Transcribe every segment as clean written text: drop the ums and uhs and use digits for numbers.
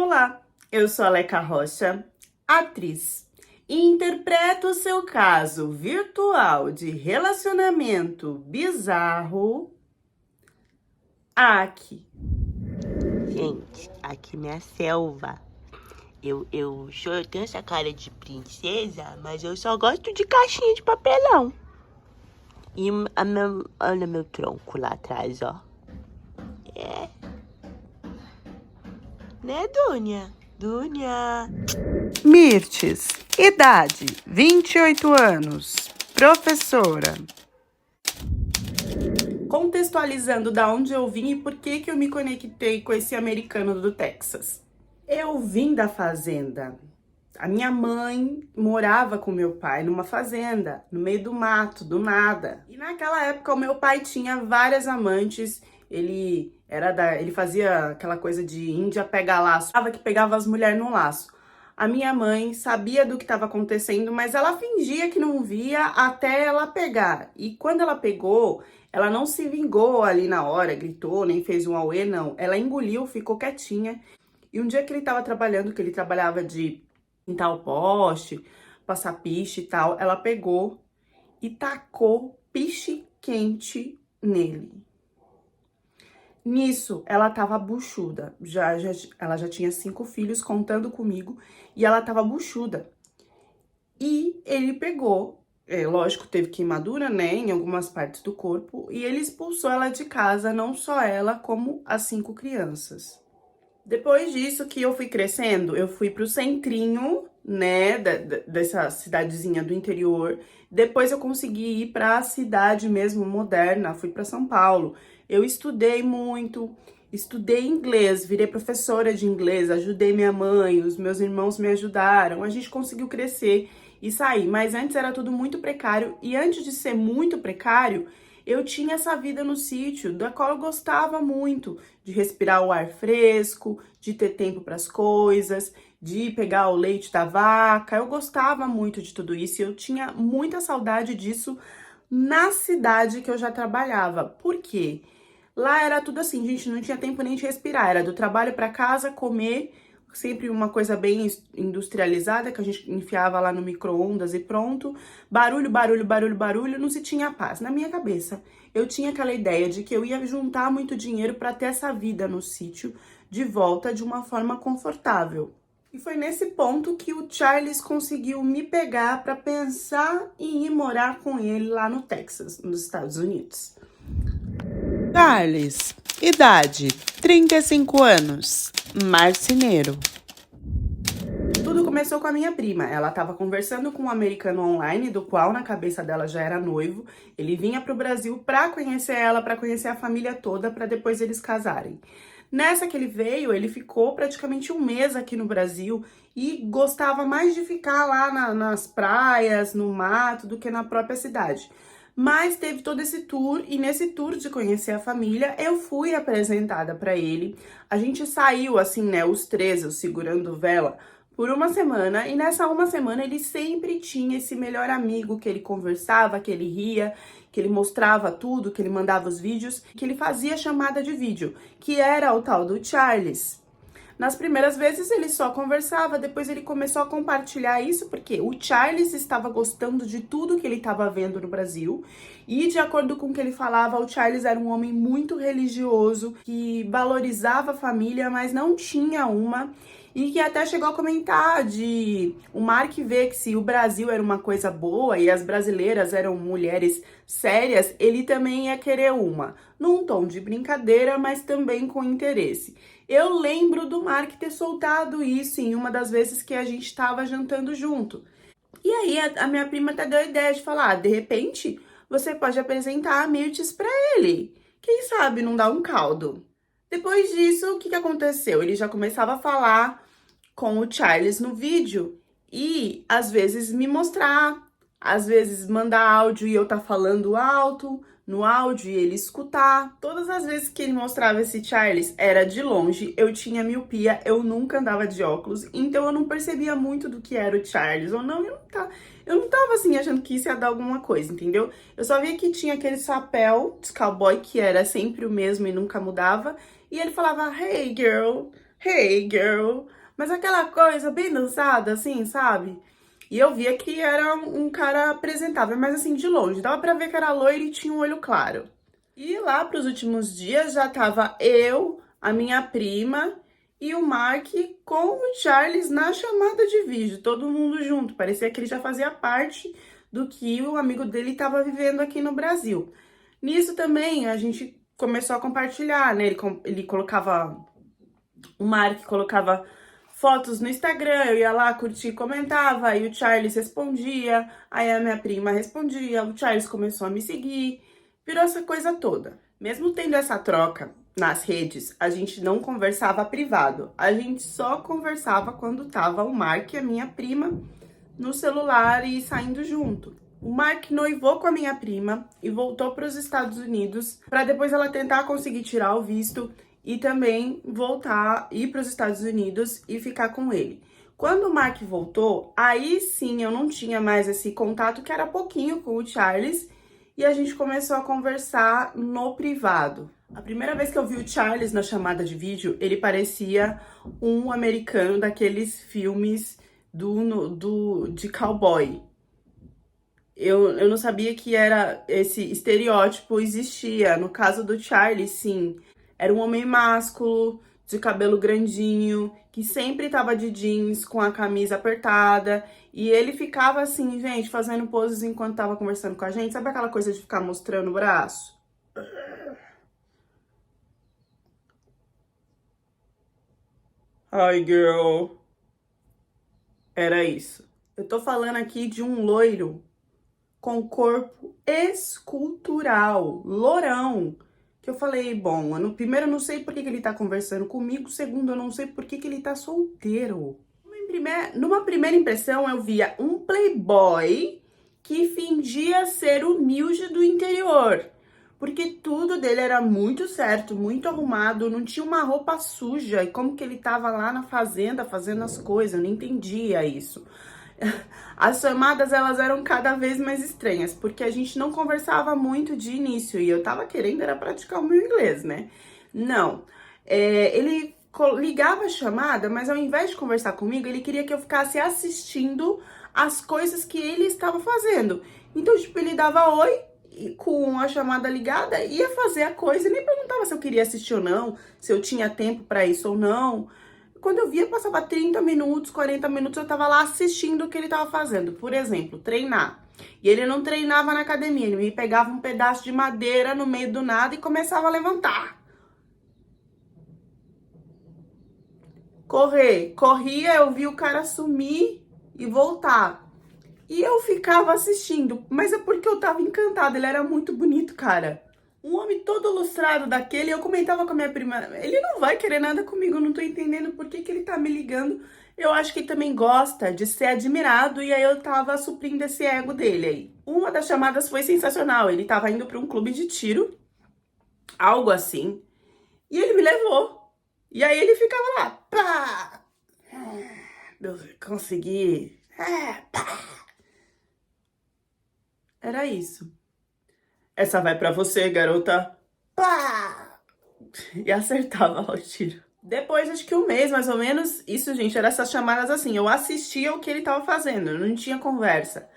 Olá, eu sou a Leca Rocha, atriz, e interpreto o seu caso virtual de relacionamento bizarro aqui. Gente, aqui minha selva. Eu tenho essa cara de princesa, mas eu só gosto de caixinha de papelão. E olha meu tronco lá atrás, ó. É. Né, Dúnia? Dúnia. Mirtes, idade 28 anos, professora. Contextualizando da onde eu vim e por que eu me conectei com esse americano do Texas. Eu vim da fazenda. A minha mãe morava com meu pai numa fazenda, no meio do mato, do nada. E naquela época o meu pai tinha várias amantes. Ele fazia aquela coisa de índia pegar laço, que pegava as mulheres no laço. A minha mãe sabia do que estava acontecendo, mas ela fingia que não via até ela pegar. E quando ela pegou, ela não se vingou ali na hora, gritou, nem fez um auê, não. Ela engoliu, ficou quietinha. E um dia que ele estava trabalhando, que ele trabalhava de pintar o poste, passar piche e tal, ela pegou e tacou piche quente nele. Nisso, ela tava buchuda, ela já tinha 5 filhos contando comigo, e ela tava buchuda. E ele pegou, lógico, teve queimadura, né, em algumas partes do corpo, e ele expulsou ela de casa, não só ela, como as 5 crianças. Depois disso que eu fui crescendo, eu fui pro centrinho, né, dessa cidadezinha do interior. Depois eu consegui ir pra cidade mesmo moderna, fui pra São Paulo. Eu estudei muito, estudei inglês, virei professora de inglês, ajudei minha mãe, os meus irmãos me ajudaram. A gente conseguiu crescer e sair, mas antes era tudo muito precário. E antes de ser muito precário, eu tinha essa vida no sítio, da qual eu gostava muito, de respirar o ar fresco, de ter tempo para as coisas, de pegar o leite da vaca. Eu gostava muito de tudo isso e eu tinha muita saudade disso na cidade que eu já trabalhava. Por quê? Lá era tudo assim, gente, não tinha tempo nem de respirar, era do trabalho para casa, comer, sempre uma coisa bem industrializada, que a gente enfiava lá no micro-ondas e pronto. Barulho, barulho, barulho, barulho, não se tinha paz. Na minha cabeça, eu tinha aquela ideia de que eu ia juntar muito dinheiro para ter essa vida no sítio de volta de uma forma confortável. E foi nesse ponto que o Charles conseguiu me pegar para pensar em ir morar com ele lá no Texas, nos Estados Unidos. Charles, idade 35 anos, marceneiro. Tudo começou com a minha prima. Ela estava conversando com um americano online, do qual na cabeça dela já era noivo. Ele vinha para o Brasil para conhecer ela, para conhecer a família toda, para depois eles casarem. Nessa que ele veio, ele ficou praticamente um mês aqui no Brasil e gostava mais de ficar lá nas praias, no mato, do que na própria cidade. Mas teve todo esse tour, e nesse tour de conhecer a família, eu fui apresentada para ele. A gente saiu assim, né, os três, eu segurando vela, por uma semana, e nessa uma semana ele sempre tinha esse melhor amigo que ele conversava, que ele ria, que ele mostrava tudo, que ele mandava os vídeos, que ele fazia chamada de vídeo, que era o tal do Charles. Nas primeiras vezes ele só conversava, depois ele começou a compartilhar isso, porque o Charles estava gostando de tudo que ele estava vendo no Brasil, e de acordo com o que ele falava, o Charles era um homem muito religioso, que valorizava a família, mas não tinha uma, e que até chegou a comentar de o Mark ver que se o Brasil era uma coisa boa e as brasileiras eram mulheres sérias, ele também ia querer uma, num tom de brincadeira, mas também com interesse. Eu lembro do Mark ter soltado isso em uma das vezes que a gente estava jantando junto. E aí a minha prima até deu a ideia de falar, de repente, você pode apresentar a Mirtes para ele. Quem sabe não dá um caldo. Depois disso, o que aconteceu? Ele já começava a falar com o Charles no vídeo e às vezes me mostrar, às vezes mandar áudio e eu tá falando alto no áudio e ele escutar. Todas as vezes que ele mostrava esse Charles era de longe, eu tinha miopia, eu nunca andava de óculos, então eu não percebia muito do que era o Charles ou não, eu não tava assim achando que isso ia dar alguma coisa, entendeu? Eu só via que tinha aquele chapéu de cowboy que era sempre o mesmo e nunca mudava, e ele falava, hey girl, mas aquela coisa bem dançada, assim, sabe? E eu via que era um cara apresentável, mas assim, de longe. Dava pra ver que era loiro e tinha um olho claro. E lá pros últimos dias já tava eu, a minha prima e o Mark com o Charles na chamada de vídeo, todo mundo junto. Parecia que ele já fazia parte do que o amigo dele estava vivendo aqui no Brasil. Nisso também a gente começou a compartilhar, né? Ele colocava, o Mark colocava fotos no Instagram, eu ia lá curtir, comentava, aí o Charles respondia, aí a minha prima respondia, o Charles começou a me seguir, virou essa coisa toda. Mesmo tendo essa troca nas redes, a gente não conversava privado, a gente só conversava quando tava o Mark e a minha prima no celular e saindo junto. O Mark noivou com a minha prima e voltou para os Estados Unidos para depois ela tentar conseguir tirar o visto e também voltar, ir para os Estados Unidos e ficar com ele. Quando o Mark voltou, aí sim eu não tinha mais esse contato, que era pouquinho, com o Charles, e a gente começou a conversar no privado. A primeira vez que eu vi o Charles na chamada de vídeo, ele parecia um americano daqueles filmes de cowboy. Eu não sabia que era esse estereótipo existia. No caso do Charlie, sim. Era um homem másculo, de cabelo grandinho, que sempre tava de jeans, com a camisa apertada. E ele ficava assim, gente, fazendo poses enquanto tava conversando com a gente. Sabe aquela coisa de ficar mostrando o braço? Hi, girl. Era isso. Eu tô falando aqui de um loiro com corpo escultural, lourão. Que eu falei, bom, primeiro eu não sei por que ele tá conversando comigo, segundo eu não sei por que ele tá solteiro. Numa primeira impressão eu via um playboy que fingia ser humilde do interior. Porque tudo dele era muito certo, muito arrumado, não tinha uma roupa suja. E como que ele tava lá na fazenda fazendo as coisas, eu não entendia isso. As chamadas, elas eram cada vez mais estranhas, porque a gente não conversava muito de início, e eu tava querendo era praticar o meu inglês, né? Não, ele ligava a chamada, mas ao invés de conversar comigo, ele queria que eu ficasse assistindo as coisas que ele estava fazendo. Então, tipo, ele dava oi, e com a chamada ligada, ia fazer a coisa, e nem perguntava se eu queria assistir ou não, se eu tinha tempo pra isso ou não. Quando eu via, passava 30 minutos, 40 minutos, eu tava lá assistindo o que ele tava fazendo. Por exemplo, treinar. E ele não treinava na academia, ele me pegava um pedaço de madeira no meio do nada e começava a levantar. Correr. Corria, eu vi o cara sumir e voltar. E eu ficava assistindo, mas é porque eu tava encantada, ele era muito bonito, cara. Um homem todo lustrado daquele, eu comentava com a minha prima, ele não vai querer nada comigo, eu não tô entendendo por que ele tá me ligando. Eu acho que ele também gosta de ser admirado, e aí eu tava suprindo esse ego dele aí. Uma das chamadas foi sensacional, ele tava indo pra um clube de tiro, algo assim, e ele me levou. E aí ele ficava lá, pá! Eu consegui. Pá! Era isso. Essa vai pra você, garota. Pá! E acertava lá o tiro. Depois, acho que um mês, mais ou menos, isso, gente, era essas chamadas assim. Eu assistia o que ele tava fazendo, não tinha conversa.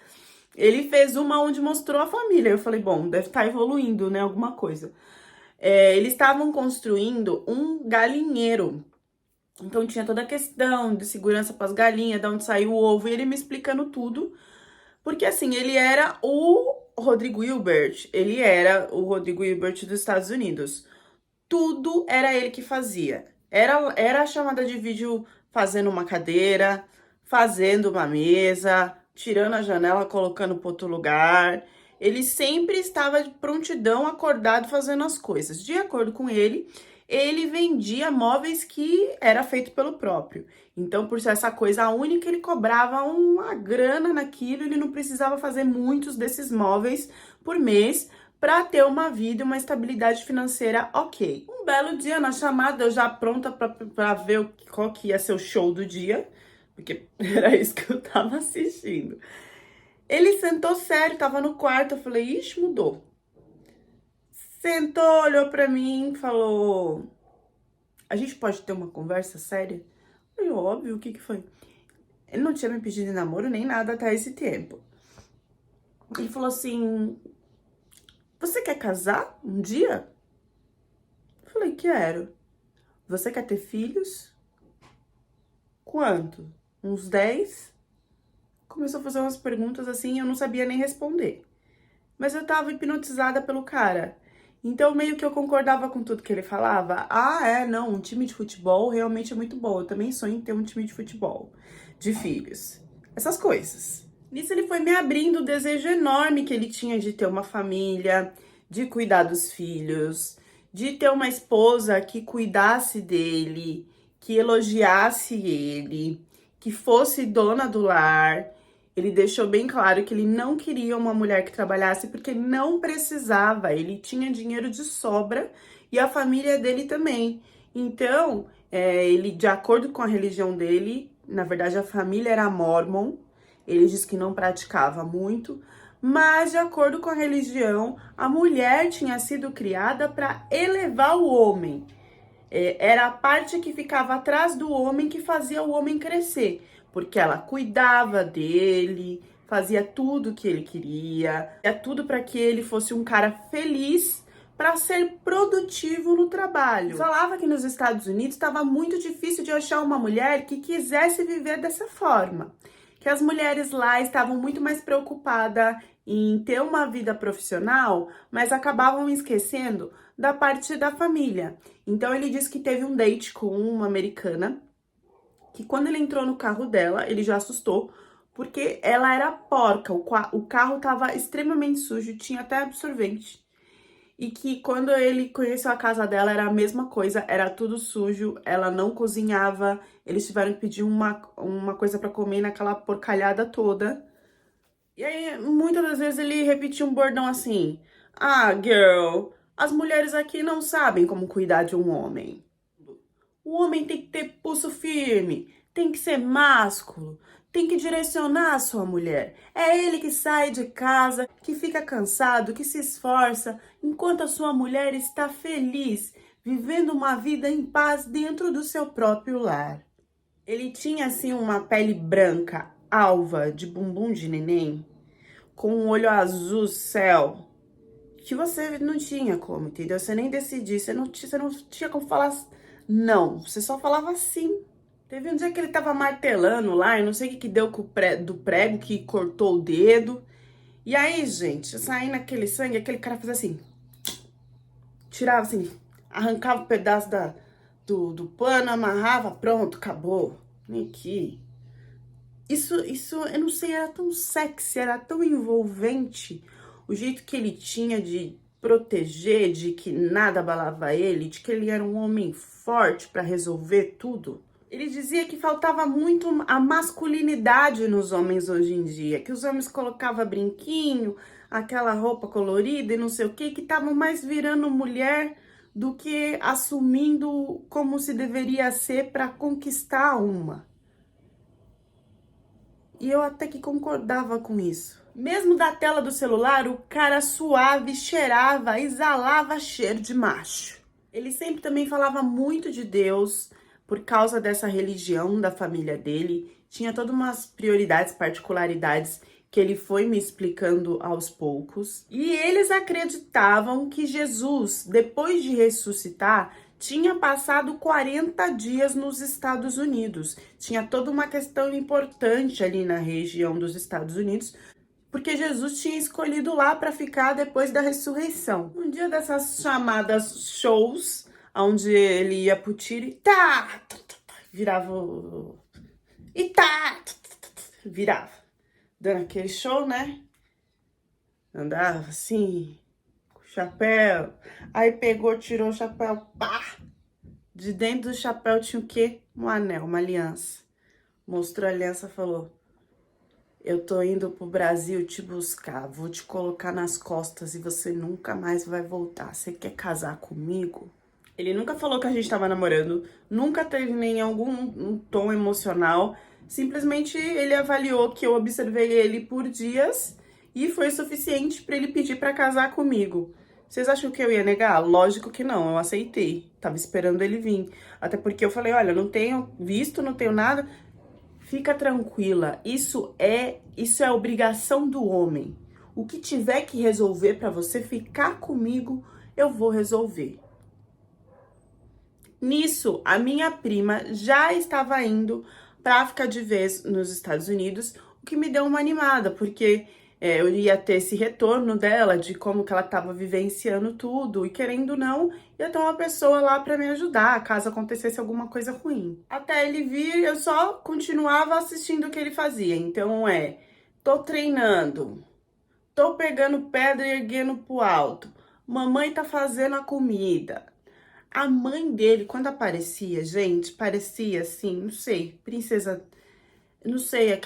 Ele fez uma onde mostrou a família. Eu falei, bom, deve estar evoluindo, né, alguma coisa. Eles estavam construindo um galinheiro. Então tinha toda a questão de segurança para as galinhas, de onde saiu o ovo, e ele me explicando tudo. Porque assim, ele era o Rodrigo Hilbert, ele era o Rodrigo Hilbert dos Estados Unidos. Tudo era ele que fazia. Era a chamada de vídeo fazendo uma cadeira, fazendo uma mesa, tirando a janela, colocando para outro lugar. Ele sempre estava de prontidão, acordado, fazendo as coisas. De acordo com ele, ele vendia móveis que era feito pelo próprio. Então, por ser essa coisa única, ele cobrava uma grana naquilo, ele não precisava fazer muitos desses móveis por mês para ter uma vida e uma estabilidade financeira ok. Um belo dia na chamada, eu já pronta para ver qual que ia ser o show do dia, porque era isso que eu tava assistindo. Ele sentou sério, tava no quarto, eu falei, ixi, mudou. Sentou, olhou pra mim, falou, a gente pode ter uma conversa séria? Falei, óbvio, o que que foi? Ele não tinha me pedido em namoro nem nada até esse tempo. Ele falou assim, você quer casar um dia? Eu falei, quero. Você quer ter filhos? Quanto? Uns 10? Começou a fazer umas perguntas assim e eu não sabia nem responder. Mas eu tava hipnotizada pelo cara. Então, meio que eu concordava com tudo que ele falava. Ah, não, um time de futebol realmente é muito bom. Eu também sonho em ter um time de futebol, de filhos. Essas coisas. Nisso ele foi me abrindo o desejo enorme que ele tinha de ter uma família, de cuidar dos filhos, de ter uma esposa que cuidasse dele, que elogiasse ele, que fosse dona do lar. Ele deixou bem claro que ele não queria uma mulher que trabalhasse porque não precisava. Ele tinha dinheiro de sobra e a família dele também. Então, ele, de acordo com a religião dele, na verdade a família era Mormon. Ele diz que não praticava muito, mas de acordo com a religião, a mulher tinha sido criada para elevar o homem. Era a parte que ficava atrás do homem que fazia o homem crescer, porque ela cuidava dele, fazia tudo que ele queria, fazia tudo para que ele fosse um cara feliz, para ser produtivo no trabalho. Falava que nos Estados Unidos estava muito difícil de achar uma mulher que quisesse viver dessa forma, que as mulheres lá estavam muito mais preocupadas em ter uma vida profissional, mas acabavam esquecendo da parte da família. Então ele disse que teve um date com uma americana, que quando ele entrou no carro dela, ele já assustou, porque ela era porca, o carro estava extremamente sujo, tinha até absorvente. E que quando ele conheceu a casa dela era a mesma coisa, era tudo sujo, ela não cozinhava, eles tiveram que pedir uma coisa para comer naquela porcalhada toda. E aí, muitas das vezes ele repetia um bordão assim, ah, girl, as mulheres aqui não sabem como cuidar de um homem. O homem tem que ter pulso firme, tem que ser másculo, tem que direcionar a sua mulher. É ele que sai de casa, que fica cansado, que se esforça, enquanto a sua mulher está feliz, vivendo uma vida em paz dentro do seu próprio lar. Ele tinha assim uma pele branca, alva, de bumbum de neném, com um olho azul céu, que você não tinha como, entendeu? Você nem decidia, você não tinha como falar não, você só falava sim. Teve um dia que ele tava martelando lá, eu não sei o que deu com do prego, que cortou o dedo. E aí, gente, saindo aquele sangue, aquele cara fazia assim, tirava assim, arrancava um pedaço do pano, amarrava, pronto, acabou. Vem aqui. Isso, eu não sei, era tão sexy, era tão envolvente. O jeito que ele tinha de proteger, de que nada abalava ele, de que ele era um homem forte para resolver tudo. Ele dizia que faltava muito a masculinidade nos homens hoje em dia, que os homens colocavam brinquinho, aquela roupa colorida e não sei o que estavam mais virando mulher do que assumindo como se deveria ser para conquistar uma. E eu até que concordava com isso. Mesmo da tela do celular, o cara suave, cheirava, exalava cheiro de macho. Ele sempre também falava muito de Deus, por causa dessa religião da família dele. Tinha todas umas prioridades, particularidades que ele foi me explicando aos poucos. E eles acreditavam que Jesus, depois de ressuscitar, tinha passado 40 dias nos Estados Unidos. Tinha toda uma questão importante ali na região dos Estados Unidos, porque Jesus tinha escolhido lá para ficar depois da ressurreição. Um dia dessas chamadas shows, onde ele ia pro tiro e tá, virava e tá, virava. Dando aquele show, né? Andava assim, com o chapéu. Aí pegou, tirou o chapéu, pá! De dentro do chapéu tinha o quê? Um anel, uma aliança. Mostrou a aliança e falou: eu tô indo pro Brasil te buscar, vou te colocar nas costas e você nunca mais vai voltar. Você quer casar comigo? Ele nunca falou que a gente tava namorando, nunca teve nem algum tom emocional. Simplesmente ele avaliou que eu observei ele por dias e foi suficiente para ele pedir para casar comigo. Vocês acham que eu ia negar? Lógico que não, eu aceitei. Tava esperando ele vir. Até porque eu falei, olha, não tenho visto, não tenho nada. Fica tranquila, isso é obrigação do homem. O que tiver que resolver pra você ficar comigo, eu vou resolver. Nisso, a minha prima já estava indo pra ficar de vez nos Estados Unidos, o que me deu uma animada, porque eu ia ter esse retorno dela, de como que ela estava vivenciando tudo, e querendo ou não, ia ter uma pessoa lá para me ajudar, caso acontecesse alguma coisa ruim. Até ele vir, eu só continuava assistindo o que ele fazia. Então tô treinando, tô pegando pedra e erguendo pro alto, mamãe tá fazendo a comida. A mãe dele, quando aparecia, gente, parecia assim, não sei, princesa, não sei,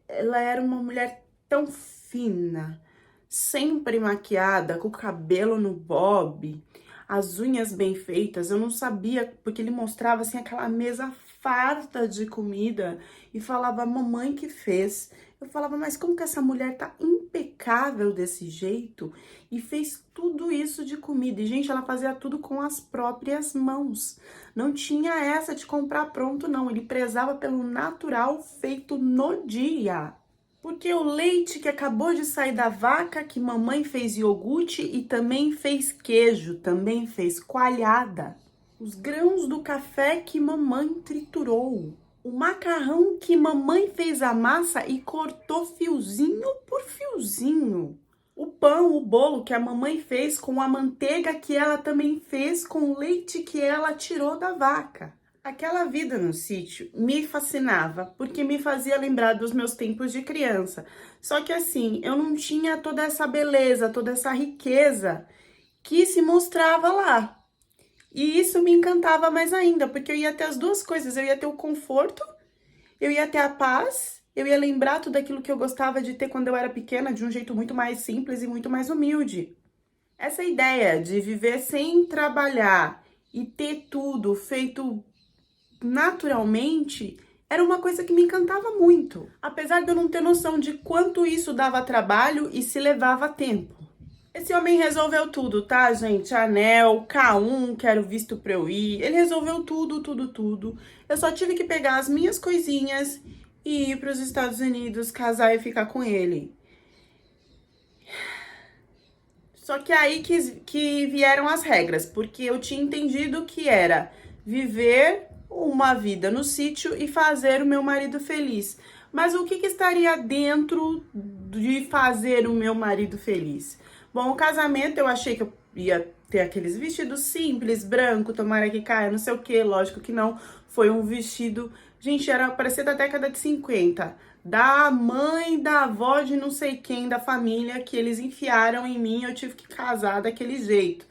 ela era uma mulher tão fina, sempre maquiada, com o cabelo no bob, as unhas bem feitas. Eu não sabia, porque ele mostrava assim aquela mesa farta de comida e falava, mamãe que fez. Eu falava, mas como que essa mulher tá impecável desse jeito e fez tudo isso de comida? E, gente, ela fazia tudo com as próprias mãos. Não tinha essa de comprar pronto, não. Ele prezava pelo natural feito no dia. Porque o leite que acabou de sair da vaca, que mamãe fez iogurte e também fez queijo, também fez coalhada. Os grãos do café que mamãe triturou. O macarrão que mamãe fez a massa e cortou fiozinho por fiozinho. O pão, o bolo que a mamãe fez com a manteiga que ela também fez com o leite que ela tirou da vaca. Aquela vida no sítio me fascinava, porque me fazia lembrar dos meus tempos de criança. Só que assim, eu não tinha toda essa beleza, toda essa riqueza que se mostrava lá. E isso me encantava mais ainda, porque eu ia ter as duas coisas. Eu ia ter o conforto, eu ia ter a paz, eu ia lembrar tudo aquilo que eu gostava de ter quando eu era pequena, de um jeito muito mais simples e muito mais humilde. Essa ideia de viver sem trabalhar e ter tudo feito naturalmente, era uma coisa que me encantava muito. Apesar de eu não ter noção de quanto isso dava trabalho e se levava tempo. Esse homem resolveu tudo, tá, gente? Anel, K1, quero visto pra eu ir. Ele resolveu tudo, tudo, tudo. Eu só tive que pegar as minhas coisinhas e ir pros Estados Unidos, casar e ficar com ele. Só que aí que vieram as regras, porque eu tinha entendido que era viver uma vida no sítio e fazer o meu marido feliz. Mas o que estaria dentro de fazer o meu marido feliz? Bom, o casamento eu achei que eu ia ter aqueles vestidos simples, branco, tomara que caia, não sei o que, lógico que não. Foi um vestido, gente, parecia da década de 50, da mãe, da avó de não sei quem, da família, que eles enfiaram em mim, eu tive que casar daquele jeito.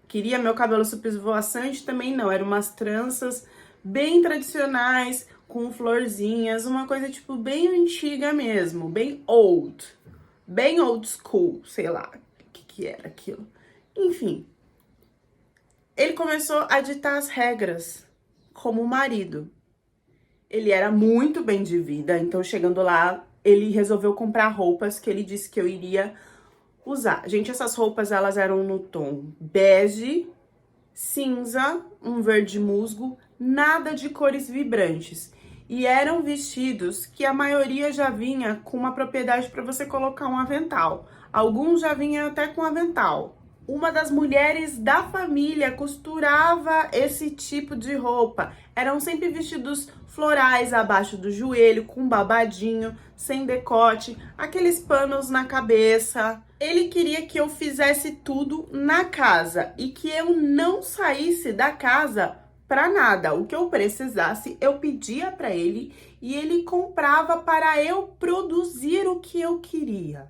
Queria meu cabelo super esvoaçante, também não, eram umas tranças bem tradicionais, com florzinhas, uma coisa tipo bem antiga mesmo, bem old school, sei lá o que era aquilo. Enfim, ele começou a ditar as regras como marido. Ele era muito bem de vida, então chegando lá, ele resolveu comprar roupas que ele disse que eu iria usar. Gente, essas roupas, elas eram no tom bege, cinza, um verde musgo, nada de cores vibrantes. E eram vestidos que a maioria já vinha com uma propriedade para você colocar um avental. Alguns já vinham até com avental. Uma das mulheres da família costurava esse tipo de roupa. Eram sempre vestidos florais abaixo do joelho, com babadinho, sem decote, aqueles panos na cabeça. Ele queria que eu fizesse tudo na casa e que eu não saísse da casa para nada. O que eu precisasse, eu pedia para ele e ele comprava para eu produzir o que eu queria.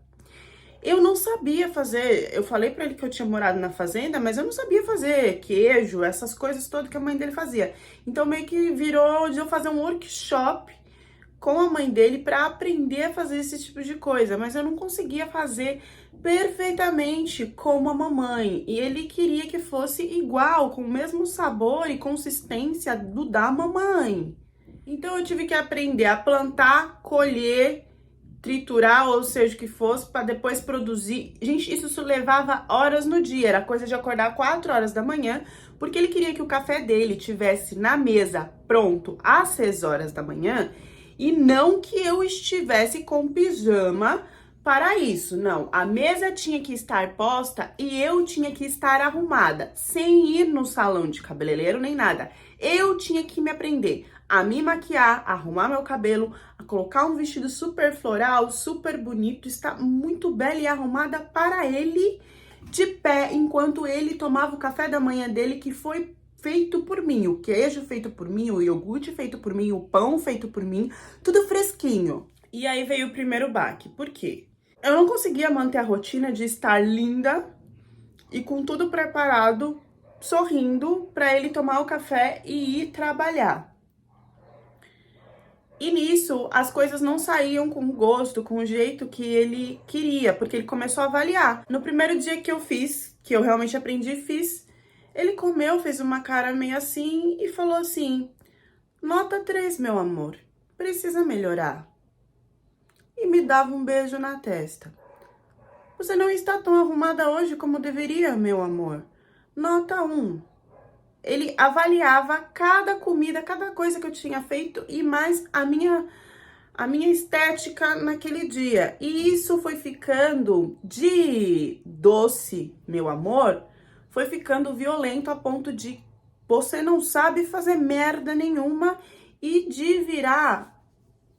Eu não sabia fazer, eu falei pra ele que eu tinha morado na fazenda, mas eu não sabia fazer queijo, essas coisas todas que a mãe dele fazia. Então meio que virou de eu fazer um workshop com a mãe dele pra aprender a fazer esse tipo de coisa, mas eu não conseguia fazer perfeitamente como a mamãe. E ele queria que fosse igual, com o mesmo sabor e consistência do da mamãe. Então eu tive que aprender a plantar, colher triturar, ou seja, o que fosse, para depois produzir. Gente, isso levava horas no dia, era coisa de acordar 4 horas da manhã, porque ele queria que o café dele tivesse na mesa pronto às 6 horas da manhã, e não que eu estivesse com pijama para isso, não. A mesa tinha que estar posta e eu tinha que estar arrumada, sem ir no salão de cabeleireiro nem nada. Eu tinha que me aprender a me maquiar, a arrumar meu cabelo, a colocar um vestido super floral, super bonito, estar muito bela e arrumada para ele de pé, enquanto ele tomava o café da manhã dele, que foi feito por mim, o queijo feito por mim, o iogurte feito por mim, o pão feito por mim, tudo fresquinho. E aí veio o primeiro baque. Por quê? Eu não conseguia manter a rotina de estar linda e com tudo preparado, sorrindo, para ele tomar o café e ir trabalhar. E nisso, as coisas não saíam com o gosto, com o jeito que ele queria, porque ele começou a avaliar. No primeiro dia que eu fiz, que eu realmente aprendi e fiz, ele comeu, fez uma cara meio assim e falou assim: nota 3, meu amor, precisa melhorar. E me dava um beijo na testa. Você não está tão arrumada hoje como deveria, meu amor. Nota 1. Ele avaliava cada comida, cada coisa que eu tinha feito e mais a minha estética naquele dia. E isso foi ficando de doce, meu amor, foi ficando violento a ponto de você não sabe fazer merda nenhuma e de virar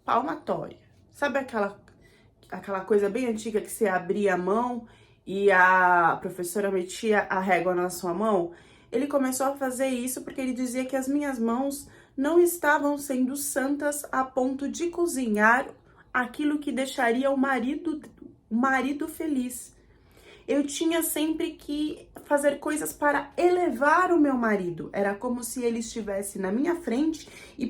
palmatória. Sabe aquela coisa bem antiga que você abria a mão e a professora metia a régua na sua mão? Ele começou a fazer isso porque ele dizia que as minhas mãos não estavam sendo santas a ponto de cozinhar aquilo que deixaria o marido feliz. Eu tinha sempre que fazer coisas para elevar o meu marido. Era como se ele estivesse na minha frente e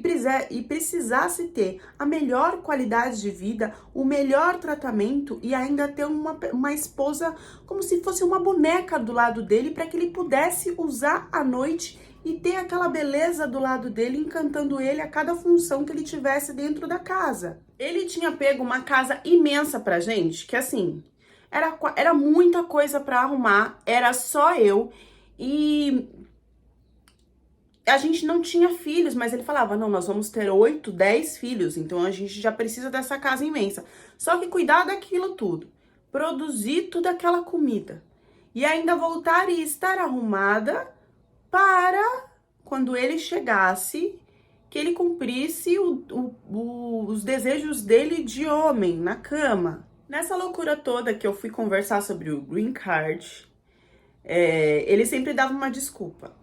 precisasse ter a melhor qualidade de vida, o melhor tratamento e ainda ter uma esposa como se fosse uma boneca do lado dele para que ele pudesse usar à noite e ter aquela beleza do lado dele, encantando ele a cada função que ele tivesse dentro da casa. Ele tinha pego uma casa imensa pra gente, que assim, era muita coisa para arrumar, era só eu e a gente não tinha filhos, mas ele falava, não, nós vamos ter 8, 10 filhos, então a gente já precisa dessa casa imensa. Só que cuidar daquilo tudo, produzir toda aquela comida e ainda voltar e estar arrumada para quando ele chegasse, que ele cumprisse os desejos dele de homem na cama. Nessa loucura toda que eu fui conversar sobre o Green Card, ele sempre dava uma desculpa.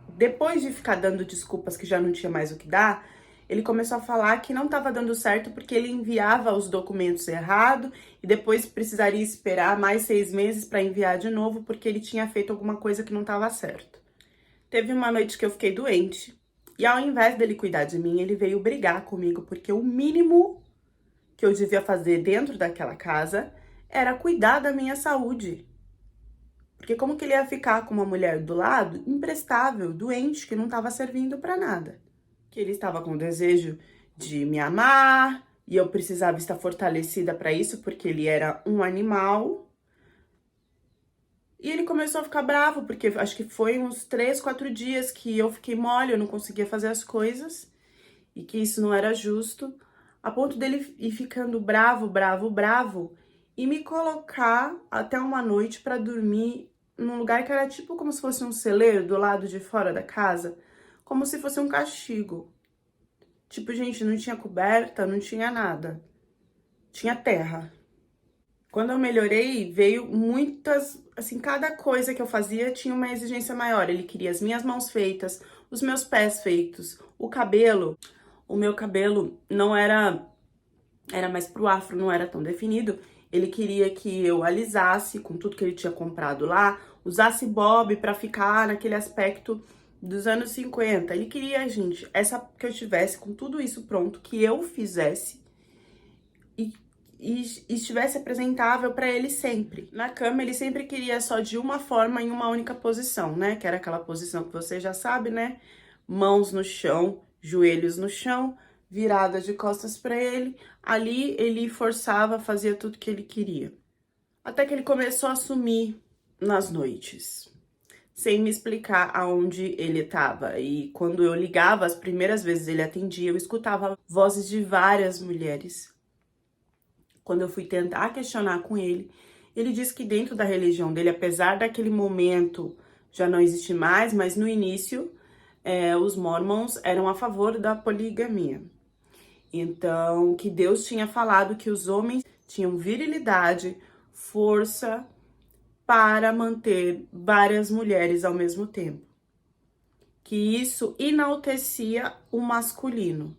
Depois de ficar dando desculpas que já não tinha mais o que dar, ele começou a falar que não estava dando certo porque ele enviava os documentos errados e depois precisaria esperar mais 6 meses para enviar de novo porque ele tinha feito alguma coisa que não estava certo. Teve uma noite que eu fiquei doente e ao invés dele cuidar de mim, ele veio brigar comigo porque o mínimo que eu devia fazer dentro daquela casa era cuidar da minha saúde. Porque como que ele ia ficar com uma mulher do lado, imprestável, doente, que não estava servindo para nada? Que ele estava com o desejo de me amar, e eu precisava estar fortalecida para isso, porque ele era um animal. E ele começou a ficar bravo, porque acho que foi uns 3, 4 dias que eu fiquei mole, eu não conseguia fazer as coisas, e que isso não era justo. A ponto dele ir ficando bravo, e me colocar até uma noite para dormir num lugar que era tipo como se fosse um celeiro do lado de fora da casa, como se fosse um castigo. Tipo, gente, não tinha coberta, não tinha nada. Tinha terra. Quando eu melhorei, veio muitas, assim, cada coisa que eu fazia tinha uma exigência maior. Ele queria as minhas mãos feitas, os meus pés feitos, o cabelo. O meu cabelo não era mais pro afro, não era tão definido. Ele queria que eu alisasse com tudo que ele tinha comprado lá, usasse bob pra ficar naquele aspecto dos anos 50. Ele queria, gente, que eu estivesse com tudo isso pronto, que eu fizesse e estivesse apresentável pra ele sempre. Na cama, ele sempre queria só de uma forma, em uma única posição, né? Que era aquela posição que você já sabe, né? Mãos no chão, joelhos no chão, virada de costas para ele. Ali ele forçava, fazia tudo que ele queria. Até que ele começou a sumir nas noites, sem me explicar aonde ele estava. E quando eu ligava, as primeiras vezes ele atendia, eu escutava vozes de várias mulheres. Quando eu fui tentar questionar com ele, ele disse que dentro da religião dele, apesar daquele momento já não existe mais, mas no início os mormons eram a favor da poligamia. Então, que Deus tinha falado que os homens tinham virilidade, força para manter várias mulheres ao mesmo tempo. Que isso enaltecia o masculino.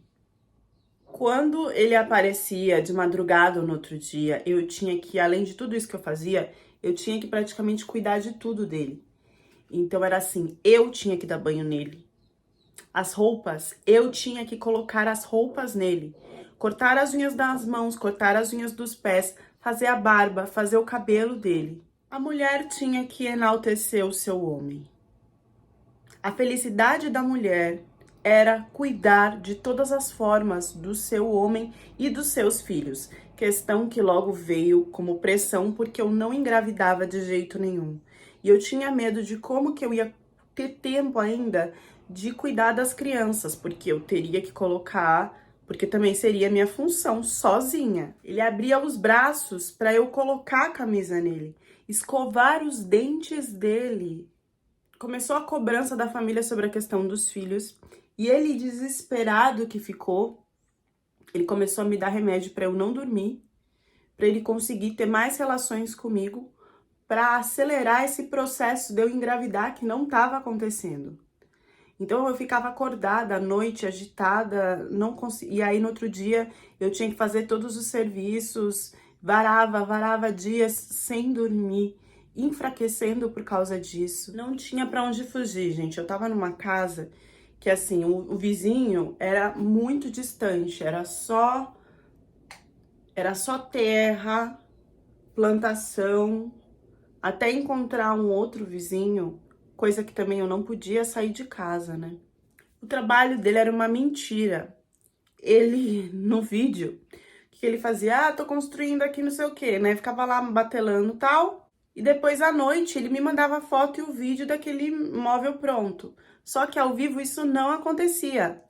Quando ele aparecia de madrugada ou no outro dia, eu tinha que, além de tudo isso que eu fazia, eu tinha que praticamente cuidar de tudo dele. Então era assim, eu tinha que dar banho nele. As roupas, eu tinha que colocar as roupas nele. Cortar as unhas das mãos, cortar as unhas dos pés, fazer a barba, fazer o cabelo dele. A mulher tinha que enaltecer o seu homem. A felicidade da mulher era cuidar de todas as formas do seu homem e dos seus filhos. Questão que logo veio como pressão porque eu não engravidava de jeito nenhum. E eu tinha medo de como que eu ia ter tempo ainda de cuidar das crianças, porque eu teria que colocar, porque também seria minha função sozinha. Ele abria os braços para eu colocar a camisa nele, escovar os dentes dele. Começou a cobrança da família sobre a questão dos filhos e ele, desesperado que ficou, ele começou a me dar remédio para eu não dormir, para ele conseguir ter mais relações comigo, para acelerar esse processo de eu engravidar que não estava acontecendo. Então eu ficava acordada à noite, agitada, não conseguia. E aí no outro dia eu tinha que fazer todos os serviços, varava dias sem dormir, enfraquecendo por causa disso. Não tinha para onde fugir, gente. Eu tava numa casa que assim, o vizinho era muito distante, era só terra, plantação, até encontrar um outro vizinho, coisa que também eu não podia sair de casa, né? O trabalho dele era uma mentira. Ele, no vídeo, o que ele fazia? Ah, tô construindo aqui não sei o quê, né? Ficava lá batelando e tal. E depois, à noite, ele me mandava a foto e o vídeo daquele móvel pronto. Só que ao vivo isso não acontecia.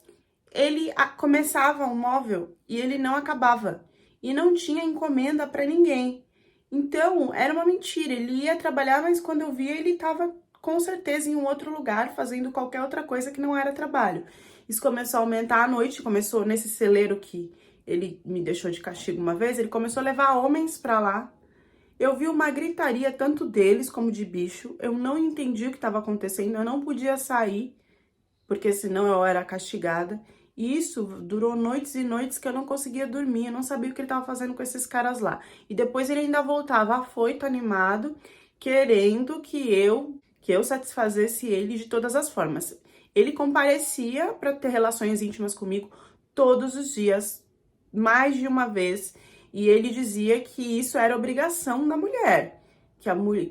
Ele começava um móvel e ele não acabava. E não tinha encomenda para ninguém. Então, era uma mentira. Ele ia trabalhar, mas quando eu via, ele estava com certeza em um outro lugar, fazendo qualquer outra coisa que não era trabalho. Isso começou a aumentar à noite, começou nesse celeiro que ele me deixou de castigo uma vez, ele começou a levar homens para lá. Eu vi uma gritaria tanto deles como de bicho, eu não entendi o que estava acontecendo, eu não podia sair, porque senão eu era castigada. E isso durou noites e noites que eu não conseguia dormir, eu não sabia o que ele estava fazendo com esses caras lá. E depois ele ainda voltava afoito, animado, querendo que eu satisfazesse ele de todas as formas. Ele comparecia para ter relações íntimas comigo todos os dias, mais de uma vez, e ele dizia que isso era obrigação da mulher,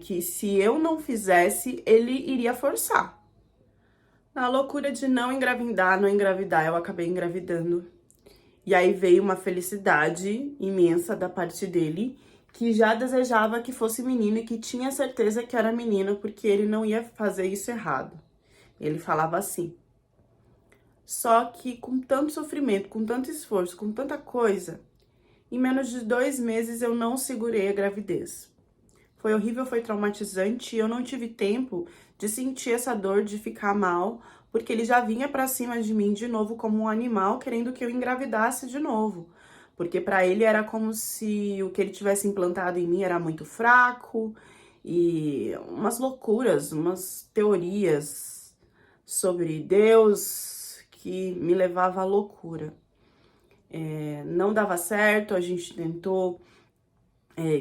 que se eu não fizesse, ele iria forçar. Na loucura de não engravidar, eu acabei engravidando. E aí veio uma felicidade imensa da parte dele, que já desejava que fosse menino e que tinha certeza que era menino, porque ele não ia fazer isso errado. Ele falava assim. Só que com tanto sofrimento, com tanto esforço, com tanta coisa, em menos de 2 meses eu não segurei a gravidez. Foi horrível, foi traumatizante e eu não tive tempo de sentir essa dor, de ficar mal, porque ele já vinha pra cima de mim de novo como um animal, querendo que eu engravidasse de novo. Porque pra ele era como se o que ele tivesse implantado em mim era muito fraco e umas loucuras, umas teorias sobre Deus que me levava à loucura. Não dava certo, a gente tentou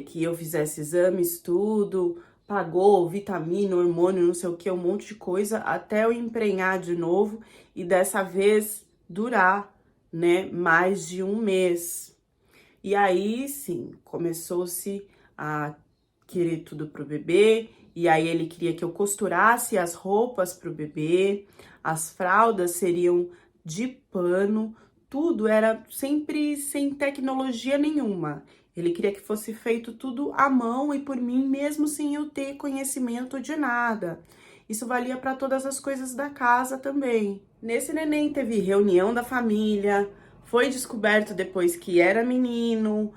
que eu fizesse exames, tudo, pagou vitamina, hormônio, não sei o que, um monte de coisa, até eu emprenhar de novo e dessa vez durar, né, mais de 1 mês. E aí, sim, começou-se a querer tudo pro bebê, e aí ele queria que eu costurasse as roupas pro bebê, as fraldas seriam de pano, tudo era sempre sem tecnologia nenhuma. Ele queria que fosse feito tudo à mão e por mim, mesmo sem eu ter conhecimento de nada. Isso valia para todas as coisas da casa também. Nesse neném teve reunião da família, foi descoberto depois que era menino,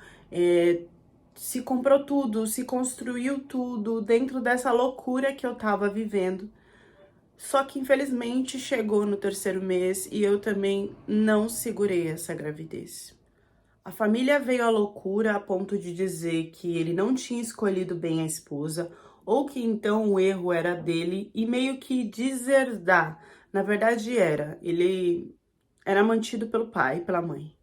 se comprou tudo, se construiu tudo dentro dessa loucura que eu tava vivendo. Só que infelizmente chegou no 3º mês e eu também não segurei essa gravidez. A família veio à loucura a ponto de dizer que ele não tinha escolhido bem a esposa, ou que então o erro era dele, e meio que deserdar. Na verdade ele era mantido pelo pai e pela mãe,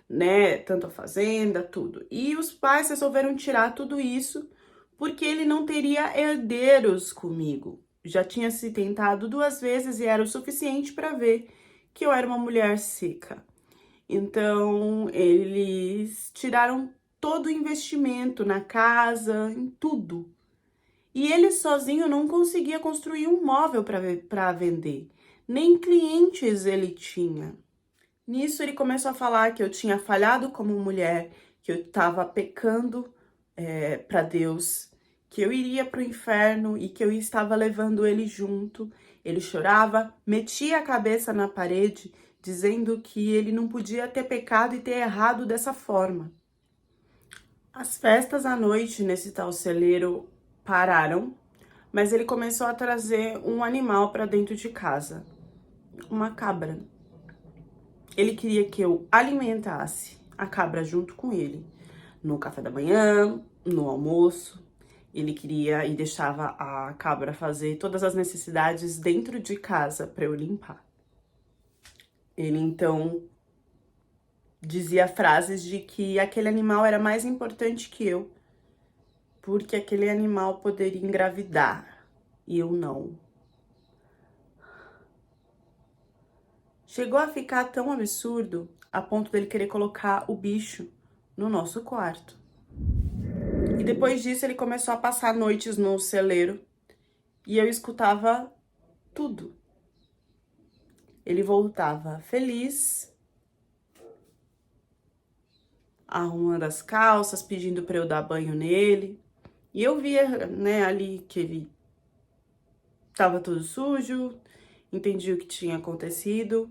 né? Tanto a fazenda, tudo. E os pais resolveram tirar tudo isso porque ele não teria herdeiros comigo. Já tinha se tentado 2 vezes e era o suficiente para ver que eu era uma mulher seca. Então, eles tiraram todo o investimento na casa, em tudo. E ele sozinho não conseguia construir um móvel para vender. Nem clientes ele tinha. Nisso, ele começou a falar que eu tinha falhado como mulher, que eu estava pecando para Deus, que eu iria para o inferno e que eu estava levando ele junto. Ele chorava, metia a cabeça na parede, dizendo que ele não podia ter pecado e ter errado dessa forma. As festas à noite nesse tal celeiro pararam, mas ele começou a trazer um animal para dentro de casa, uma cabra. Ele queria que eu alimentasse a cabra junto com ele, no café da manhã, no almoço. Ele queria e deixava a cabra fazer todas as necessidades dentro de casa para eu limpar. Ele então dizia frases de que aquele animal era mais importante que eu, porque aquele animal poderia engravidar e eu não. Chegou a ficar tão absurdo a ponto dele querer colocar o bicho no nosso quarto. E depois disso ele começou a passar noites no celeiro e eu escutava tudo. Ele voltava feliz, arrumando as calças, pedindo para eu dar banho nele. E eu via, né, ali que ele estava todo sujo, entendi o que tinha acontecido.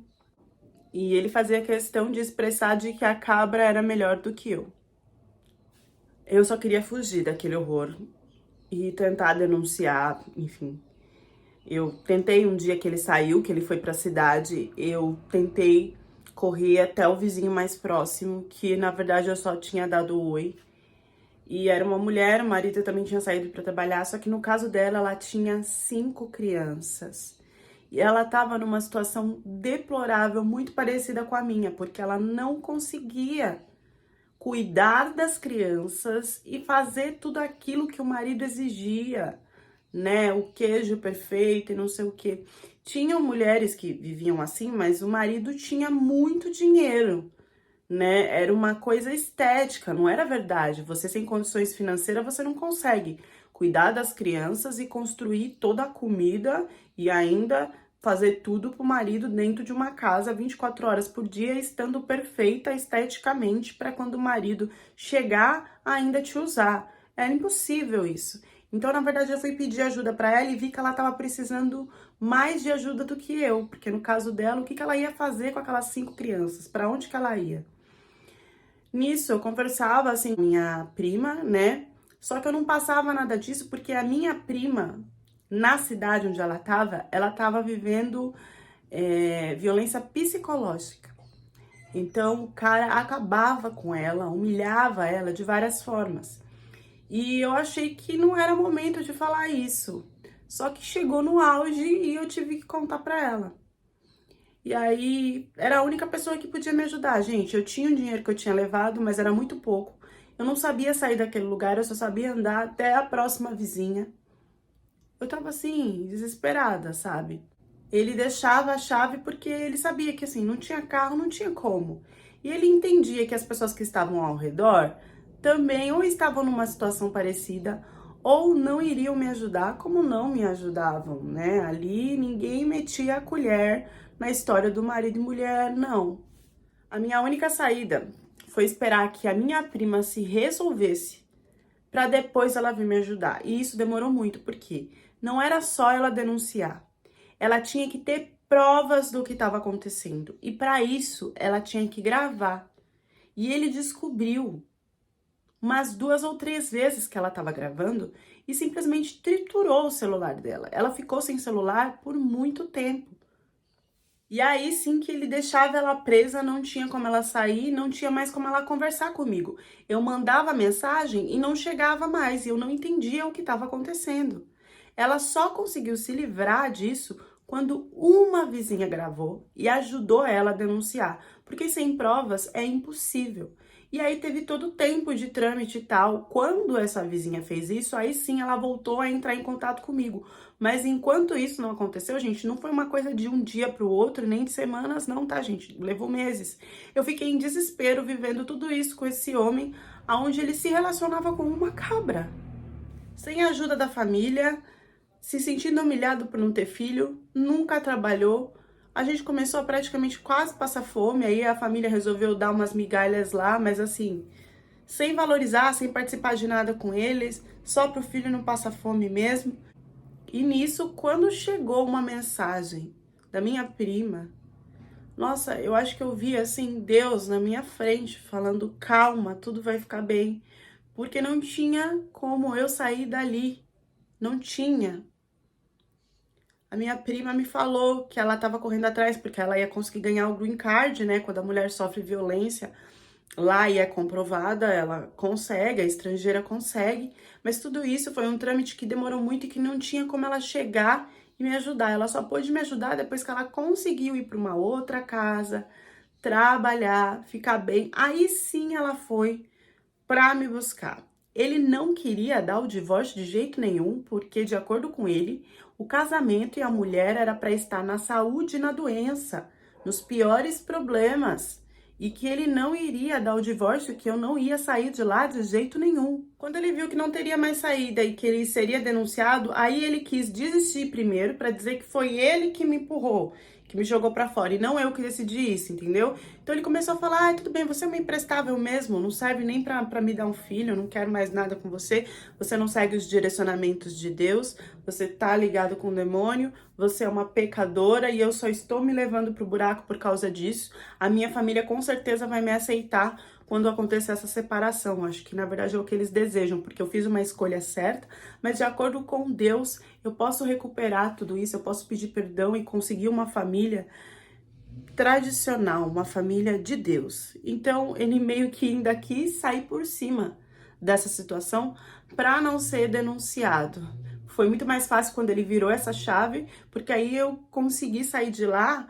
E ele fazia questão de expressar de que a cabra era melhor do que eu. Eu só queria fugir daquele horror e tentar denunciar, enfim. Eu tentei um dia que ele saiu, que ele foi pra cidade, eu tentei correr até o vizinho mais próximo, que na verdade eu só tinha dado oi. E era uma mulher, o marido também tinha saído para trabalhar, só que no caso dela, ela tinha 5 crianças. E ela estava numa situação deplorável, muito parecida com a minha, porque ela não conseguia cuidar das crianças e fazer tudo aquilo que o marido exigia, né? O queijo perfeito e não sei o quê. Tinham mulheres que viviam assim, mas o marido tinha muito dinheiro, né? Era uma coisa estética, não era verdade. Você sem condições financeiras, você não consegue cuidar das crianças e construir toda a comida e ainda fazer tudo pro marido dentro de uma casa 24 horas por dia, estando perfeita esteticamente para quando o marido chegar ainda te usar. Era impossível isso. Então, na verdade, eu fui pedir ajuda para ela e vi que ela estava precisando mais de ajuda do que eu, porque no caso dela, o que ela ia fazer com aquelas 5 crianças? Para onde que ela ia? Nisso, eu conversava assim com minha prima, né? Só que eu não passava nada disso porque a minha prima, na cidade onde ela estava vivendo violência psicológica. Então, o cara acabava com ela, humilhava ela de várias formas. E eu achei que não era momento de falar isso. Só que chegou no auge e eu tive que contar pra ela. E aí, era a única pessoa que podia me ajudar, gente. Eu tinha o dinheiro que eu tinha levado, mas era muito pouco. Eu não sabia sair daquele lugar, eu só sabia andar até a próxima vizinha. Eu tava assim, desesperada, sabe? Ele deixava a chave porque ele sabia que assim, não tinha carro, não tinha como. E ele entendia que as pessoas que estavam ao redor também ou estavam numa situação parecida ou não iriam me ajudar como não me ajudavam, né? Ali ninguém metia a colher na história do marido e mulher, não. A minha única saída foi esperar que a minha prima se resolvesse para depois ela vir me ajudar. E isso demorou muito, porque não era só ela denunciar. Ela tinha que ter provas do que estava acontecendo. E para isso, ela tinha que gravar. E ele descobriu umas 2 ou 3 vezes que ela estava gravando e simplesmente triturou o celular dela. Ela ficou sem celular por muito tempo. E aí sim que ele deixava ela presa, não tinha como ela sair, não tinha mais como ela conversar comigo. Eu mandava mensagem e não chegava mais, e eu não entendia o que estava acontecendo. Ela só conseguiu se livrar disso quando uma vizinha gravou e ajudou ela a denunciar, porque sem provas é impossível. E aí teve todo o tempo de trâmite e tal. Quando essa vizinha fez isso, aí sim ela voltou a entrar em contato comigo. Mas enquanto isso não aconteceu, gente, não foi uma coisa de um dia para o outro, nem de semanas, não, tá, gente? Levou meses. Eu fiquei em desespero vivendo tudo isso com esse homem, aonde ele se relacionava com uma cabra. Sem a ajuda da família, se sentindo humilhado por não ter filho, nunca trabalhou. A gente começou a praticamente quase passar fome, aí a família resolveu dar umas migalhas lá, mas assim, sem valorizar, sem participar de nada com eles, só pro filho não passar fome mesmo. E nisso, quando chegou uma mensagem da minha prima, nossa, eu acho que eu vi assim Deus na minha frente falando: calma, tudo vai ficar bem, porque não tinha como eu sair dali, não tinha. A minha prima me falou que ela estava correndo atrás porque ela ia conseguir ganhar o green card, né? Quando a mulher sofre violência lá e é comprovada, ela consegue, a estrangeira consegue. Mas tudo isso foi um trâmite que demorou muito e que não tinha como ela chegar e me ajudar. Ela só pôde me ajudar depois que ela conseguiu ir para uma outra casa, trabalhar, ficar bem. Aí sim ela foi para me buscar. Ele não queria dar o divórcio de jeito nenhum, porque, de acordo com ele, o casamento e a mulher era para estar na saúde e na doença, nos piores problemas, e que ele não iria dar o divórcio, que eu não ia sair de lá de jeito nenhum. Quando ele viu que não teria mais saída e que ele seria denunciado, aí ele quis desistir primeiro para dizer que foi ele que me empurrou, que me jogou pra fora, e não eu que decidi isso, entendeu? Então ele começou a falar: ah, tudo bem, você é uma imprestável mesmo, não serve nem pra me dar um filho, eu não quero mais nada com você, você não segue os direcionamentos de Deus, você tá ligado com o demônio, você é uma pecadora e eu só estou me levando pro buraco por causa disso. A minha família com certeza vai me aceitar quando acontecer essa separação. Acho que na verdade é o que eles desejam, porque eu fiz uma escolha certa, mas de acordo com Deus, eu posso recuperar tudo isso, eu posso pedir perdão e conseguir uma família tradicional, uma família de Deus. Então, ele meio que ainda quis sair por cima dessa situação para não ser denunciado. Foi muito mais fácil quando ele virou essa chave, porque aí eu consegui sair de lá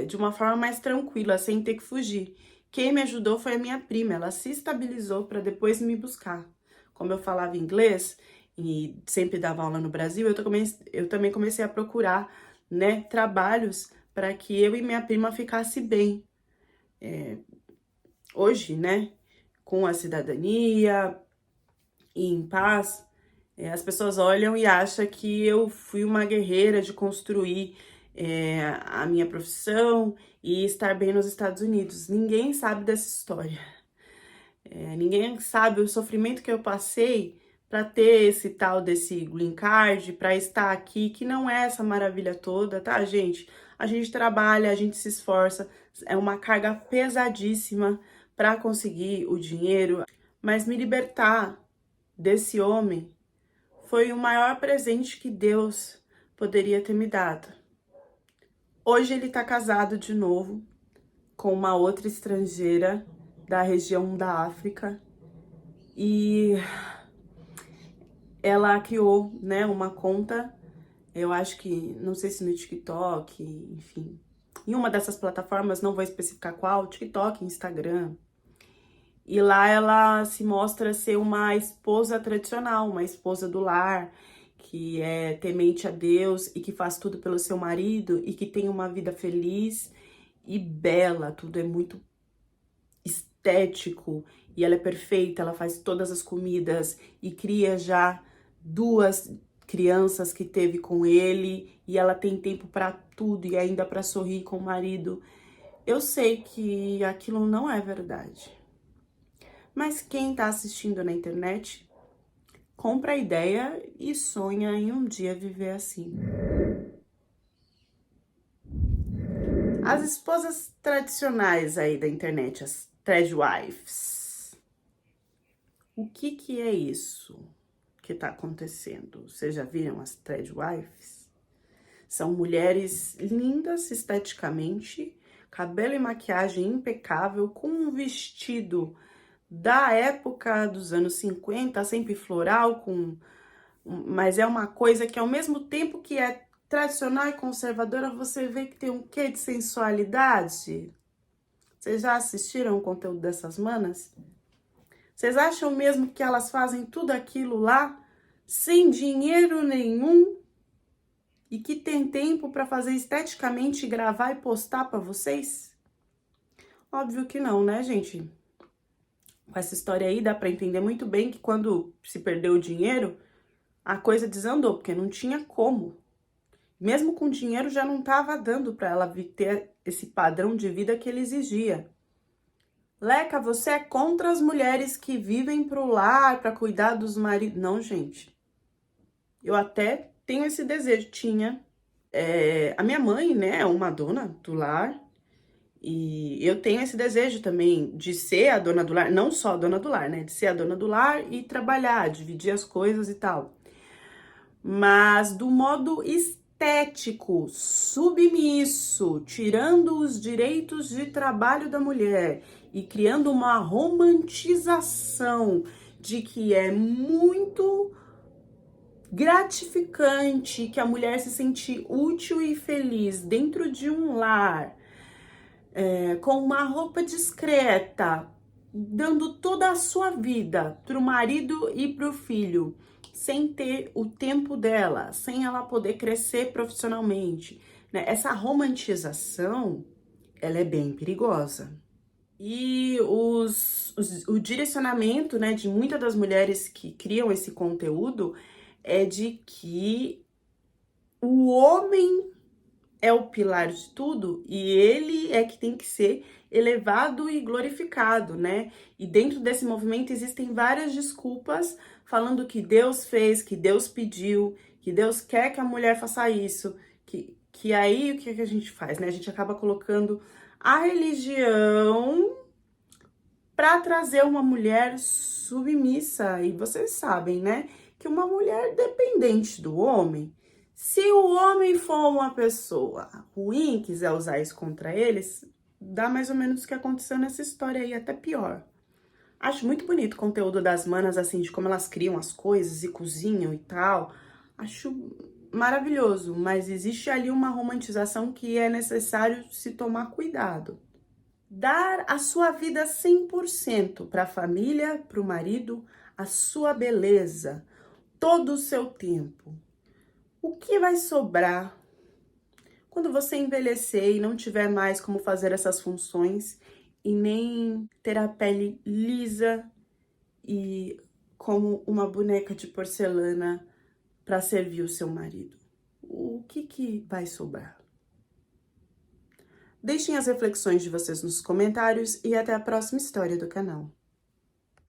de uma forma mais tranquila, sem ter que fugir. Quem me ajudou foi a minha prima, ela se estabilizou para depois me buscar. Como eu falava inglês e sempre dava aula no Brasil, eu também comecei a procurar, né, trabalhos para que eu e minha prima ficasse bem. Hoje, né, com a cidadania e em paz, as pessoas olham e acham que eu fui uma guerreira de construir a minha profissão e estar bem nos Estados Unidos. Ninguém sabe dessa história. Ninguém sabe o sofrimento que eu passei para ter esse tal desse green card, para estar aqui, que não é essa maravilha toda, tá, gente? A gente trabalha, a gente se esforça, é uma carga pesadíssima para conseguir o dinheiro, mas me libertar desse homem foi o maior presente que Deus poderia ter me dado. Hoje ele tá casado de novo com uma outra estrangeira da região da África e ela criou, né, uma conta, eu acho que, não sei se no TikTok, enfim, em uma dessas plataformas, não vou especificar qual, TikTok, Instagram. E lá ela se mostra ser uma esposa tradicional, uma esposa do lar, que é temente a Deus e que faz tudo pelo seu marido e que tem uma vida feliz e bela, tudo é muito estético e ela é perfeita, ela faz todas as comidas e cria já 2 crianças que teve com ele e ela tem tempo para tudo e ainda para sorrir com o marido. Eu sei que aquilo não é verdade. Mas quem tá assistindo na internet compra a ideia e sonha em um dia viver assim. As esposas tradicionais aí da internet, as threadwives. O que é isso que tá acontecendo? Vocês já viram as threadwives? São mulheres lindas esteticamente, cabelo e maquiagem impecável, com um vestido da época dos anos 50, sempre floral, mas é uma coisa que ao mesmo tempo que é tradicional e conservadora, você vê que tem um quê de sensualidade. Vocês já assistiram o conteúdo dessas manas? Vocês acham mesmo que elas fazem tudo aquilo lá sem dinheiro nenhum e que tem tempo para fazer esteticamente, gravar e postar para vocês? Óbvio que não, né, gente? Com essa história aí dá para entender muito bem que quando se perdeu o dinheiro, a coisa desandou, porque não tinha como. Mesmo com dinheiro já não estava dando para ela ter esse padrão de vida que ele exigia. Leca, você é contra as mulheres que vivem pro lar, para cuidar dos maridos? Não, gente. Eu até tenho esse desejo. Tinha. A minha mãe, né, é uma dona do lar. E eu tenho esse desejo também de ser a dona do lar. Não só a dona do lar, né? De ser a dona do lar e trabalhar, dividir as coisas e tal. Mas do modo estético, submisso, tirando os direitos de trabalho da mulher e criando uma romantização de que é muito gratificante que a mulher se sente útil e feliz dentro de um lar, com uma roupa discreta, dando toda a sua vida para o marido e para o filho, sem ter o tempo dela, sem ela poder crescer profissionalmente, né? Essa romantização, ela é bem perigosa. E o direcionamento, né, de muitas das mulheres que criam esse conteúdo é de que o homem é o pilar de tudo e ele é que tem que ser elevado e glorificado, né? E dentro desse movimento existem várias desculpas falando que Deus fez, que Deus pediu, que Deus quer que a mulher faça isso, que aí o que a gente faz, né? A gente acaba colocando a religião para trazer uma mulher submissa. E vocês sabem, né? Que uma mulher dependente do homem, se o homem for uma pessoa ruim, quiser usar isso contra eles, dá mais ou menos o que aconteceu nessa história aí, até pior. Acho muito bonito o conteúdo das manas, assim, de como elas criam as coisas e cozinham e tal. Acho maravilhoso, mas existe ali uma romantização que é necessário se tomar cuidado. Dar a sua vida 100% para a família, para o marido, a sua beleza, todo o seu tempo. O que vai sobrar quando você envelhecer e não tiver mais como fazer essas funções e nem ter a pele lisa e como uma boneca de porcelana para servir o seu marido? O que vai sobrar? Deixem as reflexões de vocês nos comentários e até a próxima história do canal.